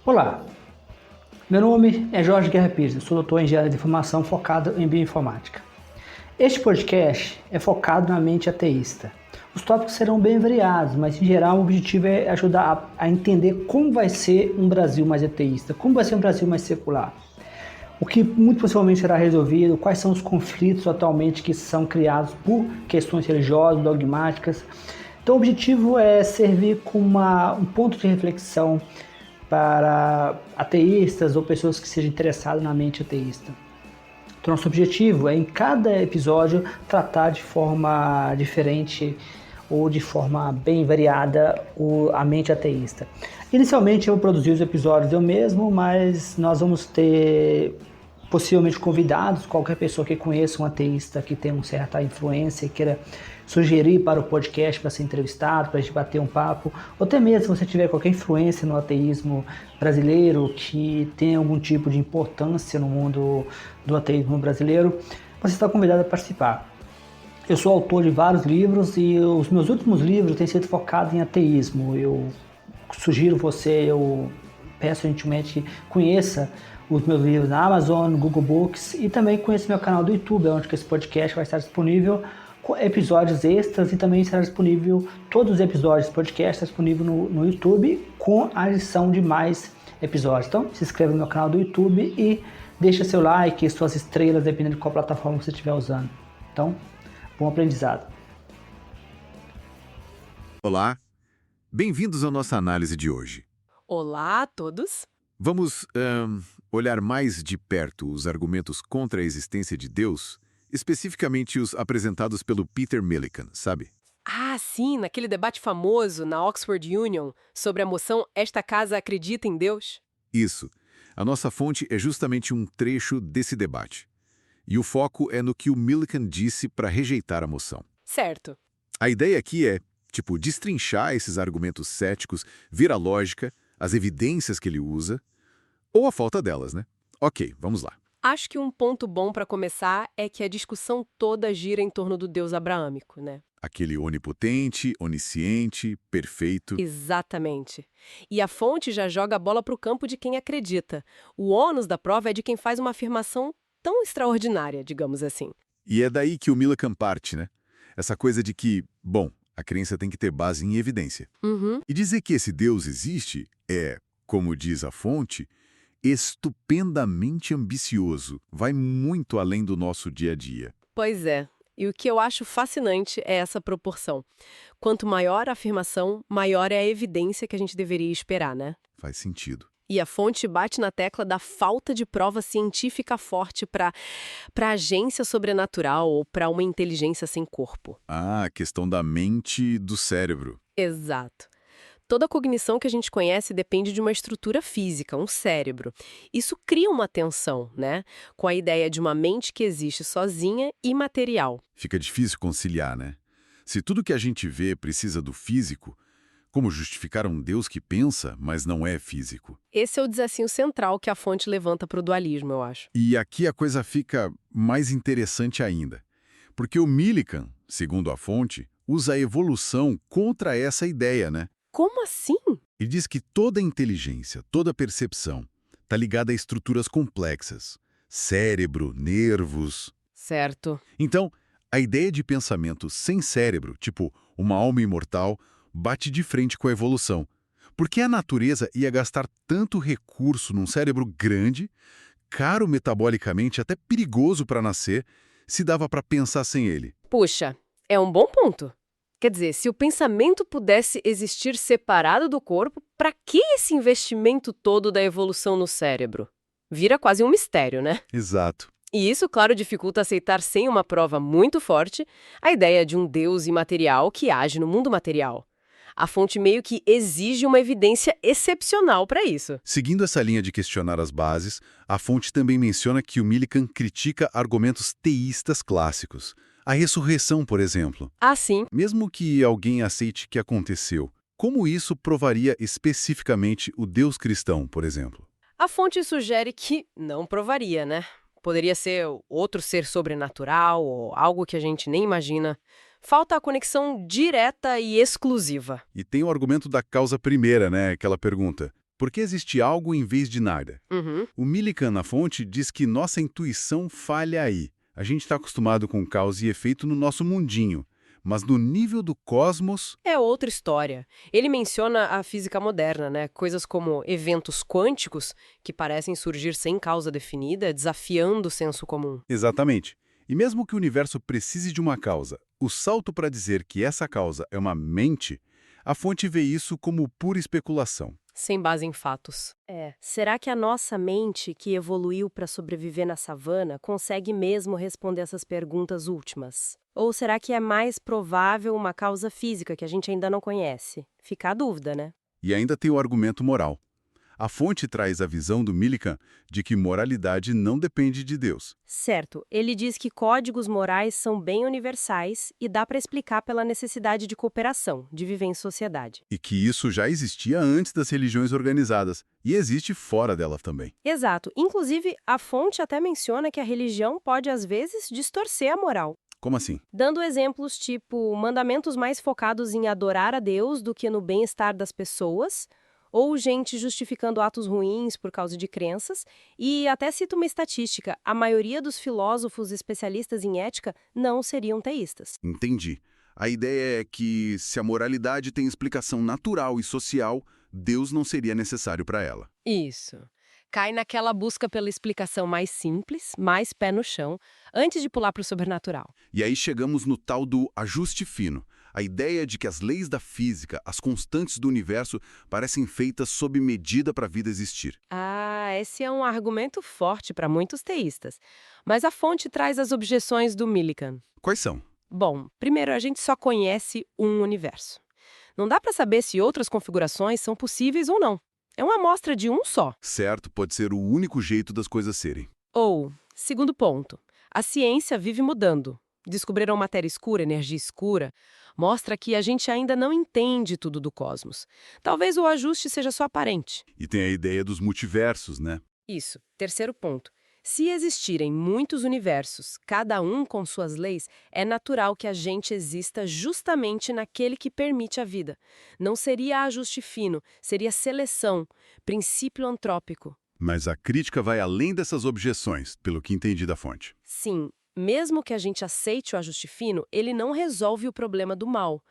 Olá, meu nome é Jorge Guerra Pires, sou doutor em engenharia de informação focado em bioinformática. Este podcast é focado na mente ateísta. Os tópicos serão bem variados, mas em geral o objetivo é ajudar a entender como vai ser um Brasil mais ateísta, como vai ser um Brasil mais secular. O que muito possivelmente será resolvido, quais são os conflitos atualmente que são criados por questões religiosas, dogmáticas. Então o objetivo é servir como um ponto de reflexão para ateístas ou pessoas que sejam interessadas na mente ateísta. Então, nosso objetivo é, em cada episódio, tratar de forma diferente ou de forma bem variada a mente ateísta. Inicialmente, eu vou produzir os episódios eu mesmo, mas nós vamos ter possivelmente convidados, qualquer pessoa que conheça um ateísta que tem uma certa influência e queira sugerir para o podcast para ser entrevistado, para a gente bater um papo, ou até mesmo se você tiver qualquer influência no ateísmo brasileiro que tem algum tipo de importância no mundo do ateísmo brasileiro, você está convidado a participar. Eu sou autor de vários livros e os meus últimos livros têm sido focados em ateísmo. Eu sugiro eu peço gentilmente que conheça os meus livros na Amazon, no Google Books e também conheça meu canal do YouTube, onde esse podcast vai estar disponível com episódios extras e também será disponível, todos os episódios do podcast estão disponíveis no YouTube com a adição de mais episódios. Então se inscreva no meu canal do YouTube e deixa seu like e suas estrelas, dependendo de qual plataforma você estiver usando. Então, bom aprendizado. Olá, bem-vindos à nossa análise de hoje. Olá a todos! Vamos olhar mais de perto os argumentos contra a existência de Deus, especificamente os apresentados pelo Peter Millikan, sabe? Ah, sim, naquele debate famoso na Oxford Union sobre a moção Esta Casa Acredita em Deus? Isso. A nossa fonte é justamente um trecho desse debate. E o foco é no que o Millikan disse para rejeitar a moção. Certo. A ideia aqui é, destrinchar esses argumentos céticos, ver a lógica, as evidências que ele usa, ou a falta delas, né? Ok, vamos lá. Acho que um ponto bom para começar é que a discussão toda gira em torno do Deus abraâmico, né? Aquele onipotente, onisciente, perfeito. Exatamente. E a fonte já joga a bola para o campo de quem acredita. O ônus da prova é de quem faz uma afirmação tão extraordinária, digamos assim. E é daí que o Millikan parte, né? Essa coisa de que, bom, a crença tem que ter base em evidência. Uhum. E dizer que esse Deus existe é, como diz a fonte, estupendamente ambicioso, vai muito além do nosso dia a dia. Pois é. E o que eu acho fascinante é essa proporção. Quanto maior a afirmação, maior é a evidência que a gente deveria esperar, né? Faz sentido. E a fonte bate na tecla da falta de prova científica forte para agência sobrenatural ou para uma inteligência sem corpo. Ah, a questão da mente e do cérebro. Exato. Toda cognição que a gente conhece depende de uma estrutura física, um cérebro. Isso cria uma tensão, né? Com a ideia de uma mente que existe sozinha e material. Fica difícil conciliar, né? Se tudo que a gente vê precisa do físico, como justificar um Deus que pensa, mas não é físico? Esse é o desafio central que a fonte levanta para o dualismo, eu acho. E aqui a coisa fica mais interessante ainda. Porque o Millikan, segundo a fonte, usa a evolução contra essa ideia, né? Como assim? E diz que toda inteligência, toda percepção, está ligada a estruturas complexas. Cérebro, nervos. Certo. Então, a ideia de pensamento sem cérebro, tipo uma alma imortal, bate de frente com a evolução. Porque a natureza ia gastar tanto recurso num cérebro grande, caro metabolicamente, até perigoso para nascer, se dava para pensar sem ele. Puxa, é um bom ponto. Quer dizer, se o pensamento pudesse existir separado do corpo, para que esse investimento todo da evolução no cérebro? Vira quase um mistério, né? Exato. E isso, claro, dificulta aceitar sem uma prova muito forte a ideia de um Deus imaterial que age no mundo material. A fonte meio que exige uma evidência excepcional para isso. Seguindo essa linha de questionar as bases, a fonte também menciona que o Millikan critica argumentos teístas clássicos. A ressurreição, por exemplo. Ah, sim. Mesmo que alguém aceite que aconteceu, como isso provaria especificamente o Deus cristão, por exemplo? A fonte sugere que não provaria, né? Poderia ser outro ser sobrenatural ou algo que a gente nem imagina. Falta a conexão direta e exclusiva. E tem o argumento da causa primeira, né? Aquela pergunta. Por que existe algo em vez de nada? Uhum. O Millikan, na fonte, diz que nossa intuição falha aí. A gente está acostumado com causa e efeito no nosso mundinho, mas no nível do cosmos... É outra história. Ele menciona a física moderna, né? Coisas como eventos quânticos, que parecem surgir sem causa definida, desafiando o senso comum. Exatamente. E mesmo que o universo precise de uma causa, o salto para dizer que essa causa é uma mente, a fonte vê isso como pura especulação. Sem base em fatos. Será que a nossa mente, que evoluiu para sobreviver na savana, consegue mesmo responder essas perguntas últimas? Ou será que é mais provável uma causa física que a gente ainda não conhece? Fica a dúvida, né? E ainda tem o argumento moral. A fonte traz a visão do Millikan de que moralidade não depende de Deus. Certo. Ele diz que códigos morais são bem universais e dá para explicar pela necessidade de cooperação, de viver em sociedade. E que isso já existia antes das religiões organizadas, e existe fora delas também. Exato. Inclusive, a fonte até menciona que a religião pode, às vezes, distorcer a moral. Como assim? Dando exemplos tipo mandamentos mais focados em adorar a Deus do que no bem-estar das pessoas, ou gente justificando atos ruins por causa de crenças, e até cita uma estatística, a maioria dos filósofos especialistas em ética não seriam teístas. Entendi. A ideia é que, se a moralidade tem explicação natural e social, Deus não seria necessário para ela. Isso. Cai naquela busca pela explicação mais simples, mais pé no chão, antes de pular para o sobrenatural. E aí chegamos no tal do ajuste fino. A ideia de que as leis da física, as constantes do universo, parecem feitas sob medida para a vida existir. Esse é um argumento forte para muitos teístas. Mas a fonte traz as objeções do Millikan. Quais são? Bom, primeiro, a gente só conhece um universo. Não dá para saber se outras configurações são possíveis ou não. É uma amostra de um só. Certo, pode ser o único jeito das coisas serem. Ou, segundo ponto, a ciência vive mudando. Descobriram matéria escura, energia escura. Mostra que a gente ainda não entende tudo do cosmos. Talvez o ajuste seja só aparente. E tem a ideia dos multiversos, né? Isso. Terceiro ponto. Se existirem muitos universos, cada um com suas leis, é natural que a gente exista justamente naquele que permite a vida. Não seria ajuste fino, seria seleção, princípio antrópico. Mas a crítica vai além dessas objeções, pelo que entendi da fonte. Sim, mesmo que a gente aceite o ajuste fino, ele não resolve o problema do mal.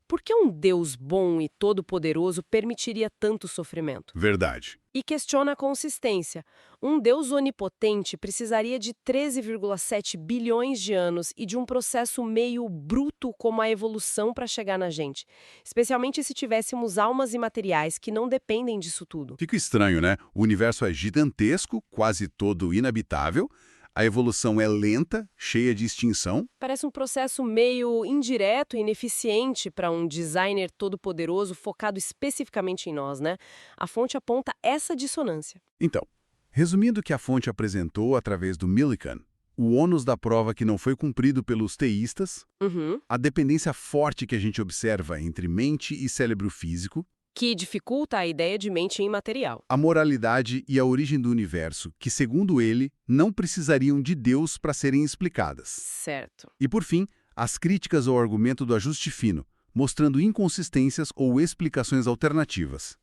Por que um Deus bom e todo-poderoso permitiria tanto sofrimento? Verdade. E questiona a consistência. Um Deus onipotente precisaria de 13,7 bilhões de anos e de um processo meio bruto como a evolução para chegar na gente. Especialmente se tivéssemos almas imateriais que não dependem disso tudo. Fica estranho, né? O universo é gigantesco, quase todo inabitável. A evolução é lenta, cheia de extinção. Parece um processo meio indireto e ineficiente para um designer todo-poderoso focado especificamente em nós, né? A fonte aponta essa dissonância. Então, resumindo o que a fonte apresentou através do Millikan, o ônus da prova que não foi cumprido pelos teístas, a dependência forte que a gente observa entre mente e cérebro físico, que dificulta a ideia de mente imaterial. a moralidade e a origem do universo, que, segundo ele, não precisariam de Deus para serem explicadas. Certo. E, por fim, as críticas ao argumento do ajuste fino, mostrando inconsistências ou explicações alternativas.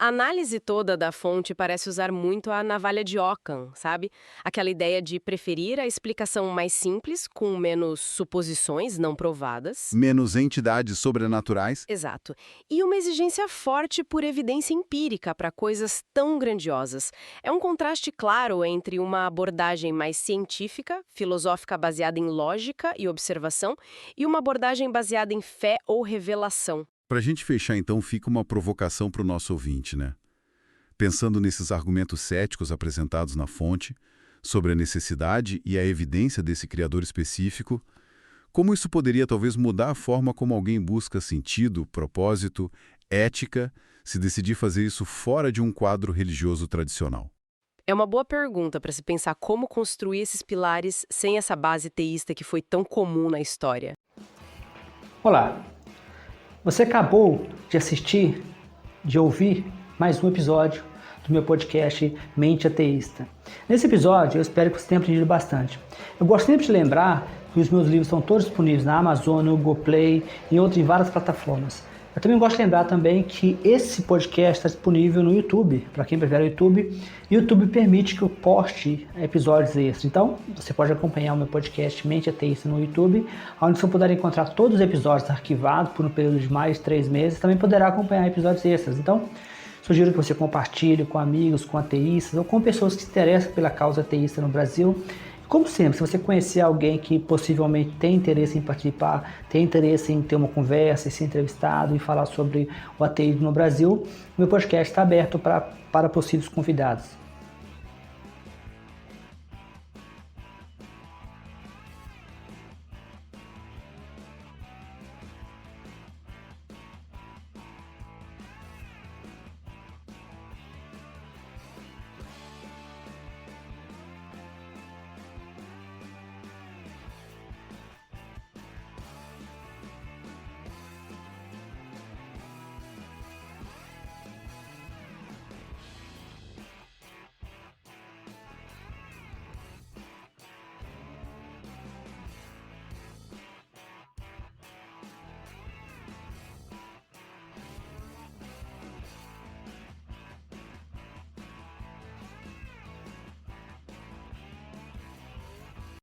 A análise toda da fonte parece usar muito a navalha de Ockham, sabe? Aquela ideia de preferir a explicação mais simples, com menos suposições não provadas. Menos entidades sobrenaturais. Exato. E uma exigência forte por evidência empírica para coisas tão grandiosas. É um contraste claro entre uma abordagem mais científica, filosófica baseada em lógica e observação, e uma abordagem baseada em fé ou revelação. Para a gente fechar, então, fica uma provocação para o nosso ouvinte, né? Pensando nesses argumentos céticos apresentados na fonte, sobre a necessidade e a evidência desse criador específico, como isso poderia talvez mudar a forma como alguém busca sentido, propósito, ética, se decidir fazer isso fora de um quadro religioso tradicional? É uma boa pergunta para se pensar como construir esses pilares sem essa base teísta que foi tão comum na história. Olá! Você acabou de assistir, de ouvir mais um episódio do meu podcast Mente Ateísta. Nesse episódio, eu espero que você tenha aprendido bastante. Eu gosto sempre de lembrar que os meus livros estão todos disponíveis na Amazon, no Google Play e em várias plataformas. Eu também gosto de lembrar também que esse podcast está disponível no YouTube, para quem prefere o YouTube. YouTube permite que eu poste episódios extras. Então, você pode acompanhar o meu podcast Mente Ateísta no YouTube, onde você poderá encontrar todos os episódios arquivados por um período de mais de 3 meses. Também poderá acompanhar episódios extras. Então, sugiro que você compartilhe com amigos, com ateístas ou com pessoas que se interessam pela causa ateísta no Brasil. Como sempre, se você conhecer alguém que possivelmente tem interesse em participar, tem interesse em ter uma conversa, em ser entrevistado e falar sobre o ateísmo no Brasil, meu podcast está aberto para possíveis convidados.